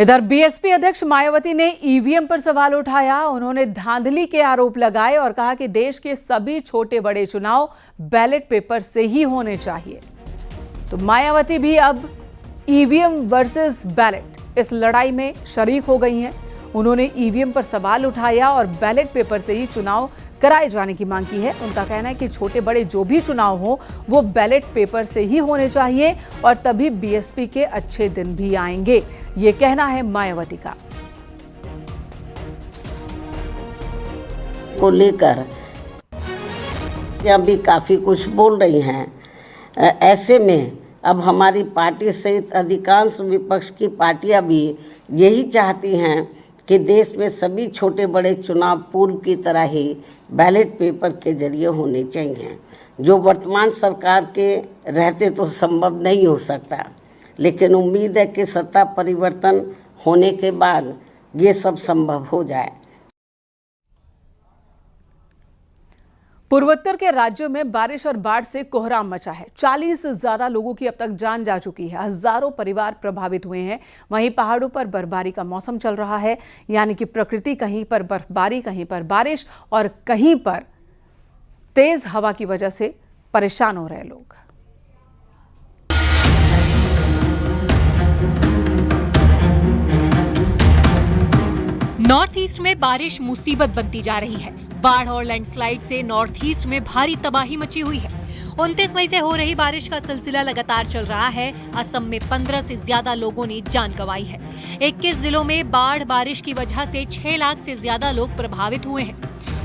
इधर बीएसपी अध्यक्ष मायावती ने ईवीएम पर सवाल उठाया। उन्होंने धांधली के आरोप लगाए और कहा कि देश के सभी छोटे बड़े चुनाव बैलेट पेपर से ही होने चाहिए। तो मायावती भी अब ईवीएम वर्सेस बैलेट इस लड़ाई में शरीक हो गई हैं। उन्होंने ईवीएम पर सवाल उठाया और बैलेट पेपर से ही चुनाव कराए जाने की मांग की है। उनका कहना है कि छोटे बड़े जो भी चुनाव हो वो बैलेट पेपर से ही होने चाहिए और तभी बीएसपी के अच्छे दिन भी आएंगे। ये कहना है मायावती का। को लेकर भी काफी कुछ बोल रही हैं। ऐसे में अब हमारी पार्टी सहित अधिकांश विपक्ष की पार्टियां भी यही चाहती हैं कि देश में सभी छोटे बड़े चुनाव पूर्व की तरह ही बैलेट पेपर के जरिए होने चाहिए, जो वर्तमान सरकार के रहते तो संभव नहीं हो सकता। लेकिन उम्मीद है कि सत्ता परिवर्तन होने के बाद ये सब संभव हो जाए। पूर्वोत्तर के राज्यों में बारिश और बाढ़ से कोहराम मचा है। 40 से ज्यादा लोगों की अब तक जान जा चुकी है। हजारों परिवार प्रभावित हुए हैं। वहीं पहाड़ों पर बर्फबारी का मौसम चल रहा है, यानी कि प्रकृति कहीं पर बर्फबारी, कहीं पर बारिश और कहीं पर तेज हवा की वजह से परेशान हो रहे लोग। नॉर्थ ईस्ट में बारिश मुसीबत बनती जा रही है। बाढ़ और लैंडस्लाइड से नॉर्थ ईस्ट में भारी तबाही मची हुई है। 29 मई से हो रही बारिश का सिलसिला लगातार चल रहा है। असम में 15 से ज्यादा लोगों ने जान गंवाई है। 21 जिलों में बाढ़ बारिश की वजह से 6 लाख से ज्यादा लोग प्रभावित हुए हैं।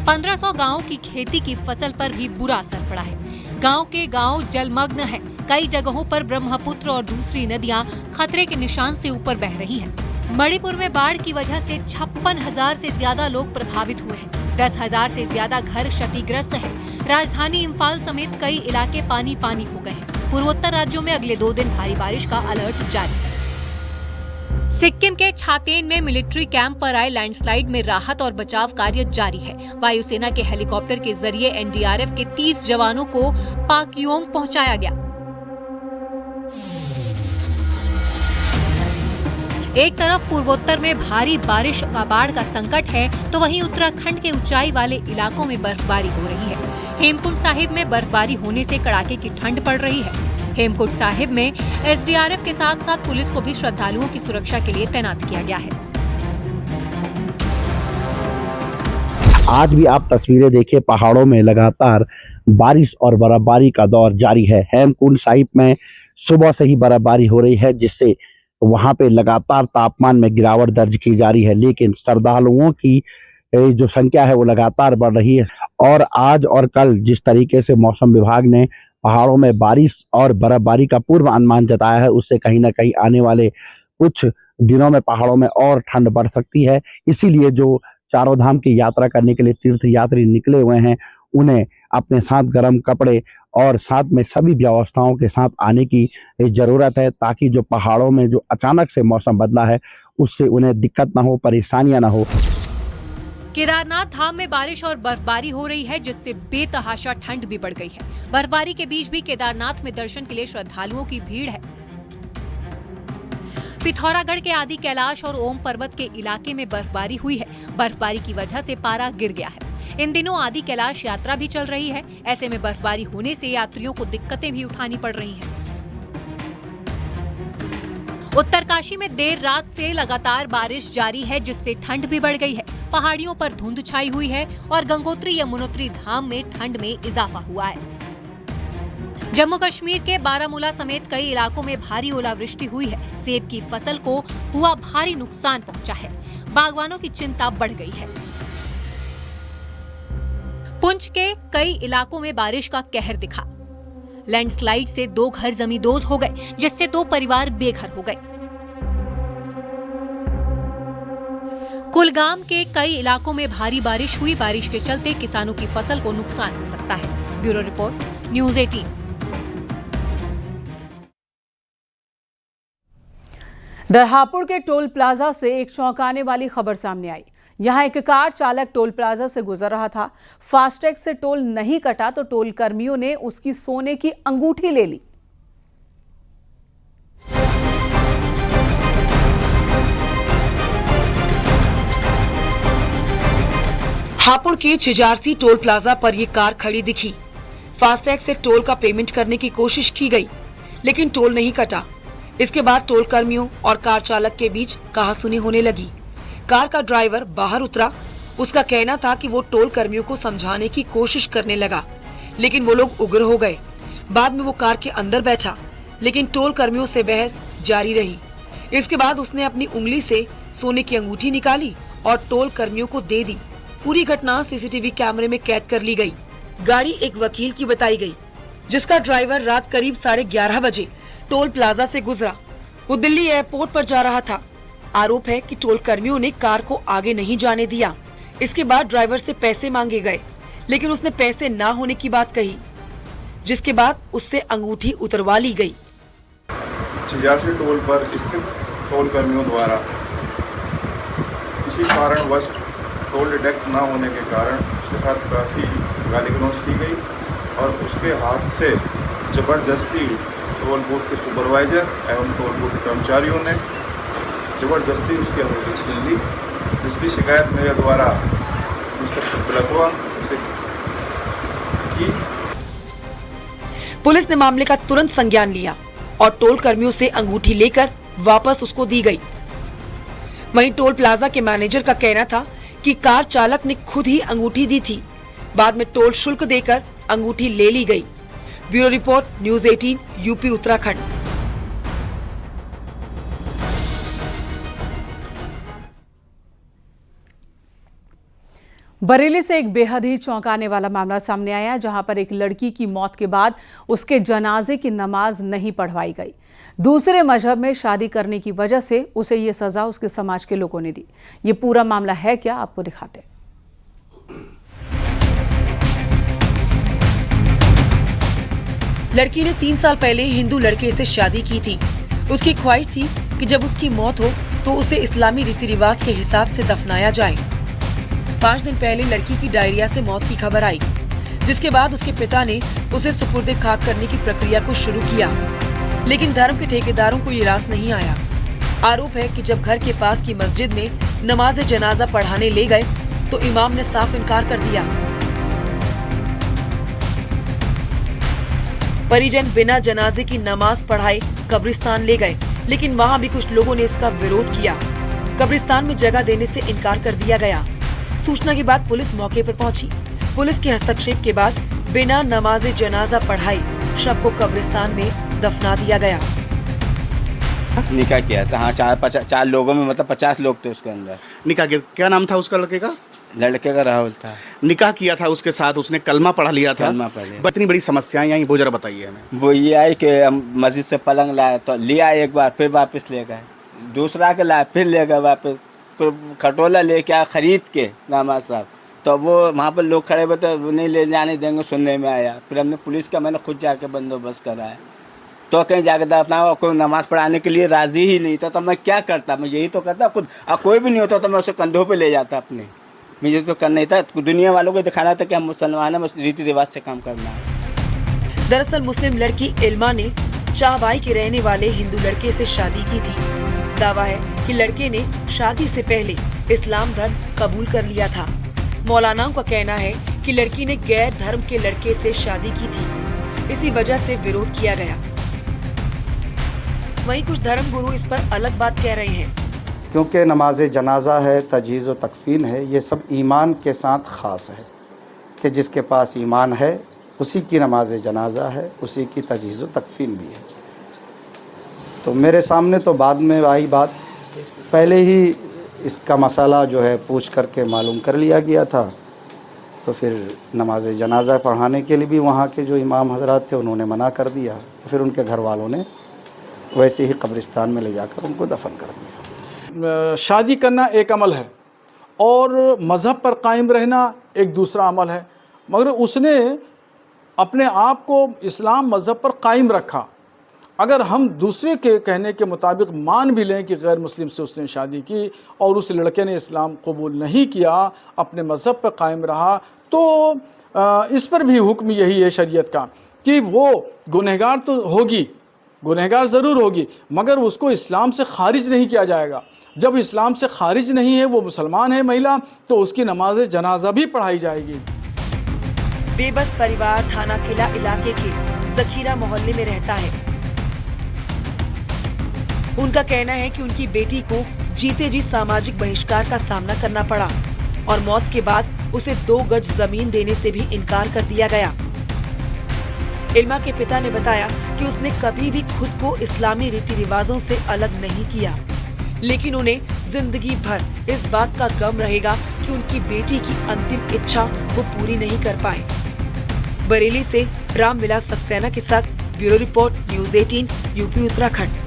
1500 गाँव की खेती की फसल पर भी बुरा असर पड़ा है। गाँव के गाँव जलमग्न है। कई जगहों पर ब्रह्मपुत्र और दूसरी नदियां खतरे के निशान से ऊपर बह रही हैं। मणिपुर में बाढ़ की वजह से 56,000 से ज्यादा लोग प्रभावित हुए हैं। 10,000 से ज्यादा घर क्षतिग्रस्त हैं। राजधानी इम्फाल समेत कई इलाके पानी पानी हो गए हैं। पूर्वोत्तर राज्यों में अगले 2 दिन भारी बारिश का अलर्ट जारी है। सिक्किम के छातेन में मिलिट्री कैंप पर आए लैंडस्लाइड में राहत और बचाव कार्य जारी है। वायुसेना के हेलीकॉप्टर के जरिए एनडीआरएफ के 30 जवानों को पाक्योंग पहुंचाया गया। एक तरफ पूर्वोत्तर में भारी बारिश का बाढ़ का संकट है, तो वहीं उत्तराखंड के ऊंचाई वाले इलाकों में बर्फबारी हो रही है। हेमकुंड साहिब में बर्फबारी होने से कड़ाके की ठंड पड़ रही है। हेमकुंड साहिब में एसडीआरएफ के साथ साथ पुलिस को भी श्रद्धालुओं की सुरक्षा के लिए तैनात किया गया है। आज भी आप तस्वीरें देखिए, पहाड़ों में लगातार बारिश और बर्फबारी का दौर जारी है। हेमकुंड साहिब में सुबह से ही बर्फबारी हो रही है, जिससे वहां पे लगातार तापमान में गिरावट दर्ज की जा रही है। लेकिन श्रद्धालुओं की जो संख्या है वो लगातार बढ़ रही है। और आज और कल जिस तरीके से मौसम विभाग ने पहाड़ों में बारिश और बर्फबारी का पूर्व अनुमान जताया है, उससे कहीं ना कहीं आने वाले कुछ दिनों में पहाड़ों में और ठंड बढ़ सकती है। इसीलिए जो चारों धाम की यात्रा करने के लिए तीर्थ यात्री निकले हुए हैं, उन्हें अपने साथ गर्म कपड़े और साथ में सभी व्यवस्थाओं के साथ आने की जरूरत है, ताकि जो पहाड़ों में जो अचानक से मौसम बदला है उससे उन्हें दिक्कत ना हो, परेशानियां ना हो। केदारनाथ धाम में बारिश और बर्फबारी हो रही है, जिससे बेतहाशा ठंड भी बढ़ गई है। बर्फबारी के बीच भी केदारनाथ में दर्शन के लिए श्रद्धालुओं की भीड़ है। पिथौरागढ़ के आदि कैलाश और ओम पर्वत के इलाके में बर्फबारी हुई है। बर्फबारी की वजह से पारा गिर गया है। इन दिनों आदि कैलाश यात्रा भी चल रही है। ऐसे में बर्फबारी होने से यात्रियों को दिक्कतें भी उठानी पड़ रही हैं। उत्तरकाशी में देर रात से लगातार बारिश जारी है, जिससे ठंड भी बढ़ गई है। पहाड़ियों पर धुंध छाई हुई है और गंगोत्री यमुनोत्री धाम में ठंड में इजाफा हुआ है। जम्मू कश्मीर के बारामूला समेत कई इलाकों में भारी ओलावृष्टि हुई है। सेब की फसल को हुआ भारी नुकसान पहुंचा है। बागवानों की चिंता बढ़ गई है। पुंछ के कई इलाकों में बारिश का कहर दिखा। लैंडस्लाइड से 2 घर जमींदोज हो गए, जिससे 2 परिवार बेघर हो गए। कुलगाम के कई इलाकों में भारी बारिश हुई। बारिश के चलते किसानों की फसल को नुकसान हो सकता है। Bureau report, news 18। दरहापुर के टोल प्लाजा से एक चौंकाने वाली खबर सामने आई। यहां एक कार चालक टोल प्लाजा से गुजर रहा था। फास्टैग से टोल नहीं कटा तो टोल कर्मियों ने उसकी सोने की अंगूठी ले ली। हापुड़ के छिजारसी टोल प्लाजा पर ये कार खड़ी दिखी। फास्टैग से टोल का पेमेंट करने की कोशिश की गई, लेकिन टोल नहीं कटा। इसके बाद टोल कर्मियों और कार चालक के बीच कहासुनी होने लगी। कार का ड्राइवर बाहर उतरा। उसका कहना था कि वो टोल कर्मियों को समझाने की कोशिश करने लगा, लेकिन वो लोग उग्र हो गए। बाद में वो कार के अंदर बैठा, लेकिन टोल कर्मियों से बहस जारी रही। इसके बाद उसने अपनी उंगली से सोने की अंगूठी निकाली और टोल कर्मियों को दे दी। पूरी घटना सीसीटीवी कैमरे में कैद कर ली गई। गाड़ी एक वकील की बताई गई, जिसका ड्राइवर रात करीब 11:30 बजे टोल प्लाजा से गुजरा। वो दिल्ली एयरपोर्ट पर जा रहा था। आरोप है कि टोल कर्मियों ने कार को आगे नहीं जाने दिया। इसके बाद ड्राइवर से पैसे मांगे गए, लेकिन उसने पैसे ना होने की बात कही, जिसके बाद उससे अंगूठी उतरवा ली गई। छिजारसी टोल पर स्थित टोल कर्मियों द्वारा किसी कारणवश टोल डिडक्ट न होने के कारण उसके साथ काफ़ी गाली गलौज की गई और उसके हाथ से ज़बरदस्ती टोल बूथ के सुपरवाइज़र एवं टोल बूथ के कर्मचारियों ने ज़बरदस्ती उसकी अंगूठी छीन ली, जिसकी शिकायत मेरे द्वारा इंस्पेक्टर बिलकवा उसे की। पुलिस ने मामले का तुरंत संज्ञान लिया और टोल कर्मियों से अंगूठी लेकर वापस उसको दी गई। वहीं टोल प्लाजा के मैनेजर का कहना था कि कार चालक ने खुद ही अंगूठी दी थी। बाद में टोल शुल्क देकर अंगूठी ले ली गई। Bureau report, news 18, UP Uttarakhand. Bareilly से एक बेहद ही चौंकाने वाला मामला सामने आया, जहां पर एक लड़की की मौत के बाद उसके जनाजे की नमाज नहीं पढ़वाई गई। दूसरे मजहब में शादी करने की वजह से उसे ये सजा उसके समाज के लोगों ने दी। ये पूरा मामला है क्या, आपको दिखाते। लड़की ने 3 साल पहले हिंदू लड़के से शादी की थी। उसकी ख्वाहिश थी कि जब उसकी मौत हो तो उसे इस्लामी रीति रिवाज के हिसाब से दफनाया जाए। 5 दिन पहले लड़की की डायरिया से मौत की खबर आई, जिसके बाद उसके पिता ने उसे सुपुर्दे खाक करने की प्रक्रिया को शुरू किया, लेकिन धर्म के ठेकेदारों को ये रास नहीं आया। आरोप है कि जब घर के पास की मस्जिद में नमाज जनाजा पढ़ाने ले गए तो इमाम ने साफ इनकार कर दिया। परिजन बिना जनाजे की नमाज पढ़ाए कब्रिस्तान ले गए, लेकिन वहाँ भी कुछ लोगों ने इसका विरोध किया। कब्रिस्तान में जगह देने से इनकार कर दिया गया। सूचना के बाद पुलिस मौके पर पहुंची। पुलिस के हस्तक्षेप के बाद बिना नमाज जनाजा पढ़ाए शव को कब्रिस्तान में दफना दिया गया। निकाह किया था। हाँ, 4 लोगों में, मतलब 50 लोग थे उसके अंदर। निकाह किया, क्या नाम था उसका लड़के का? लड़के का राहुल था। निकाह किया था उसके साथ, उसने कलमा पढ़ा लिया था। कलमा पढ़ लिया। इतनी बड़ी समस्याएं आई, वो जरा बताइए हमें। वो ये आई कि मस्जिद से पलंग लाया तो लिया एक बार, फिर वापस ले गए। दूसरा के लाया, फिर ले गए वापस। फिर खटोला लेके आया खरीद के नमाज साहब, तो वो वहाँ पर लोग खड़े हुए तो नहीं ले जाने देंगे, सुनने में आया। फिर हमने पुलिस का मैंने खुद जाके बंदोबस्त कराया, तो कहीं जाकर दफना। कोई नमाज पढ़ाने के लिए राजी ही नहीं था, तो मैं क्या करता? मैं यही तो करता खुद। कोई भी नहीं होता तो मैं उसे कंधों पे ले जाता अपने। मुझे तो करना ही था, दुनिया वालों को दिखाना था कि हम मुसलमान हैं, बस रीति रिवाज से काम करना है। दरअसल मुस्लिम लड़की इल्मा ने चाहबाई के रहने वाले हिंदू लड़के से शादी की थी। दावा है कि लड़के ने शादी से पहले इस्लाम धर्म कबूल कर लिया था। मौलानाओं का कहना है कि लड़की ने गैर धर्म के लड़के से शादी की थी, इसी वजह से विरोध किया गया। वहीं कुछ धर्म गुरु इस पर अलग बात कह रहे हैं, क्योंकि नमाज जनाजा है, तजहीज़ व तकफीन है, ये सब ईमान के साथ ख़ास है कि जिसके पास ईमान है उसी की नमाज जनाजा है, उसी की तजहीज़ व तकफीन भी है। तो मेरे सामने तो बाद में आई बात, पहले ही इसका मसाला जो है पूछ करके मालूम कर लिया गया था। तो फिर नमाज जनाजा पढ़ाने के लिए भी वहाँ के जो इमाम हजरात थे उन्होंने मना कर दिया। तो फिर उनके घर वालों ने वैसे ही कब्रिस्तान में ले जाकर उनको दफन कर दिया। शादी करना एक अमल है और मज़हब पर कायम रहना एक दूसरा अमल है, मगर उसने अपने आप को इस्लाम मज़हब पर कायम रखा। अगर हम दूसरे के कहने के मुताबिक मान भी लें कि गैर मुस्लिम से उसने शादी की और उस लड़के ने इस्लाम कबूल नहीं किया, अपने मज़हब पर कायम रहा, तो इस पर भी हुक्म यही है शरीयत का कि वो गुनहगार तो होगी, गुनहगार ज़रूर होगी, मगर उसको इस्लाम से खारिज नहीं किया जाएगा। जब इस्लाम से खारिज नहीं है, वो मुसलमान है महिला, तो उसकी नमाज जनाजा भी पढ़ाई जाएगी। बेबस परिवार थाना किला इलाके के जखीरा मोहल्ले में रहता है। उनका कहना है कि उनकी बेटी को जीते जी सामाजिक बहिष्कार का सामना करना पड़ा और मौत के बाद उसे 2 गज जमीन देने से भी इनकार कर दिया गया। इल्मा के पिता ने बताया कि उसने कभी भी खुद को इस्लामी रीति रिवाजों से अलग नहीं किया, लेकिन उन्हें जिंदगी भर इस बात का गम रहेगा कि उनकी बेटी की अंतिम इच्छा वो पूरी नहीं कर पाए। बरेली से रामविलास सक्सेना के साथ bureau report, news 18, UP Uttarakhand.